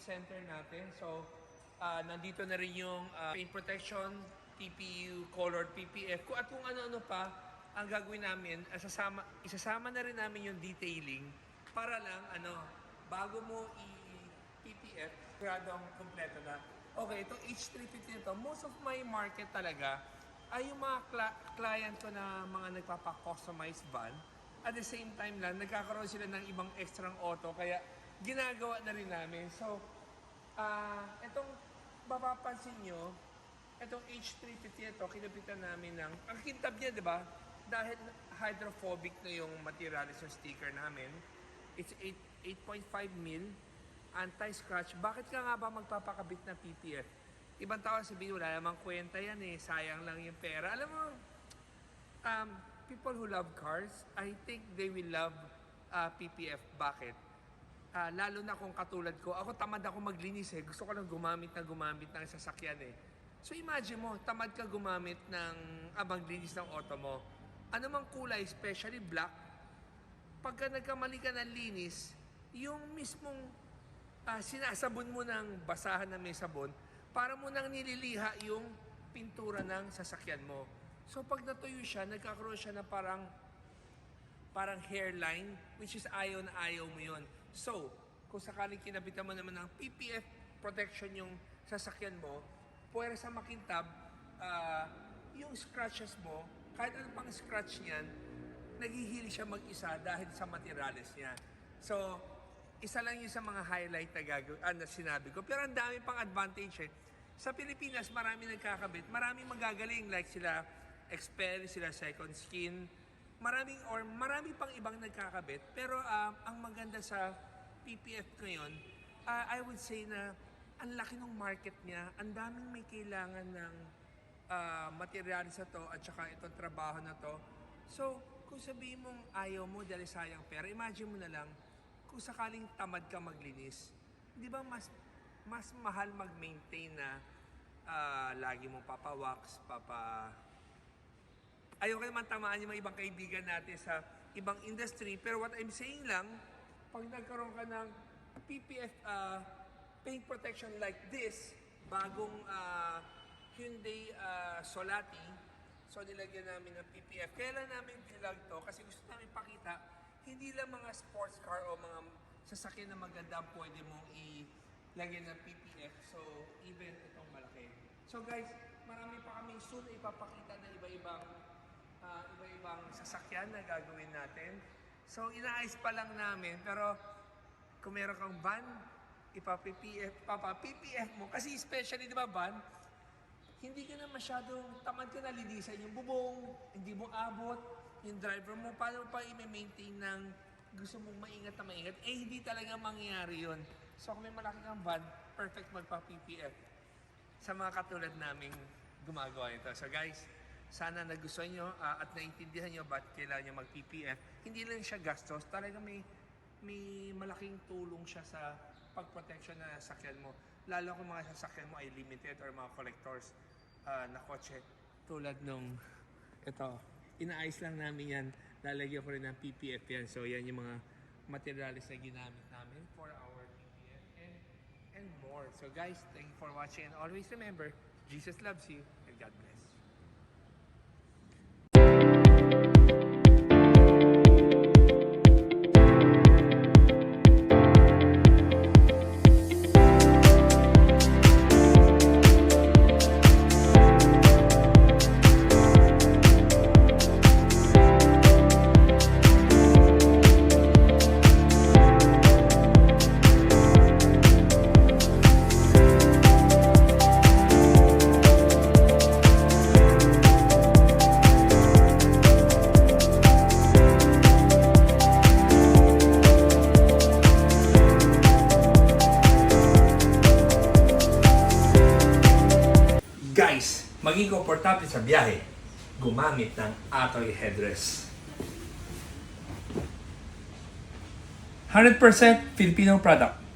center natin. So, nandito na rin yung paint protection, TPU, colored PPF, at kung ano-ano pa ang gagawin namin. Isasama na rin namin yung detailing para lang, bago mo i-PPF, sigurado ang kompleto na. Okay, itong H350 nito, most of my market talaga ay yung mga client ko na mga nagpapa-customized van. At the same time lang, nagkakaroon sila ng ibang extra auto, kaya ginagawa na rin namin. So, itong mapapansin nyo, itong H350 ito, kinapitan namin ng, ang kintab niya, di ba? Dahil hydrophobic na yung materials ng sticker namin. It's 8.5 mil, anti-scratch. Bakit ka nga ba magpapakabit ng PPF? Ibang tao sabihin, wala namang kwenta yan eh, sayang lang yung pera. Alam mo, people who love cars, I think they will love PPF. Bakit? Lalo na kung katulad ko, ako tamad ako maglinis eh. Gusto ko lang gumamit ng sasakyan eh. So imagine mo, tamad ka gumamit ng maglinis ng auto mo. Ano mang kulay, especially black, pagka nagkamali ka ng linis, yung mismong sinasabon mo ng basahan na may sabon, para mo nang nililiha yung pintura ng sasakyan mo. So pag natuyo siya, nagkakaroon siya na parang hairline, which is ayaw na ayaw mo yun. So, kung sakaling kinabitan mo naman ng PPF protection yung sasakyan mo, pwede sa makintab, yung scratches mo, kahit anong pang scratch niyan, naghihili siya mag-isa dahil sa materials niya. So, isa lang yun sa mga highlight na sinabi ko. Pero ang dami pang advantage eh. Sa Pilipinas, marami nagkakabit, marami magagaling, like sila Expel, sila Second Skin, marami pang ibang nagkakabit. Pero ang maganda sa PPF ngayon, I would say na ang laki ng market niya, ang daming may kailangan ng materials na to at saka itong trabaho na to. So, kung sabihin mong ayaw mo dahil sayang pera, imagine mo na lang, kung sakaling tamad ka maglinis, di ba mas mahal mag-maintain na lagi mong papa-wax, ayaw ka naman tamaan yung mga ibang kaibigan natin sa ibang industry. Pero what I'm saying lang, pag nagkaroon ka ng PPF paint protection like this, bagong Hyundai Solati, so nilagyan namin ng PPF. Kaya lang namin vlog to kasi gusto namin pakita, hindi lang mga sports car o mga sasakyan na maganda ang pwede mong ilagyan ng PPF. So, even itong malaki. So guys, marami pa kami soon ipapakita na iba-ibang sasakyan na gagawin natin. So, inaayos pa lang namin. Pero, kung meron kang van, PPF mo. Kasi especially, di ba, van, hindi ka na masyadong tamad ka na linisan yung bubong, hindi mo abot, yung driver mo, paano pa i-maintain ng gusto mong maingat na maingat, hindi talaga mangyayari yun. So kung may malaki kang van, perfect magpa-PPF sa mga katulad naming gumagawa nito. So guys, sana nagustuhan nyo at naintindihan nyo ba't kailangan nyo mag-PPF. Hindi lang siya gastos, talaga may malaking tulong siya sa pag-protection na sasakyan mo. Lalo kung mga sasakyan mo ay limited or mga collectors na kotse. Tulad nung ito, inaayos lang namin yan. Lalagyan ko rin ng PPF yan. So yan yung mga materials na ginamit namin for our PPF and more. So guys, thank you for watching and always remember, Jesus loves you and God bless. Guys, maging komportable sa biyahe, gumamit ng Atoy headrest. 100% Filipino product.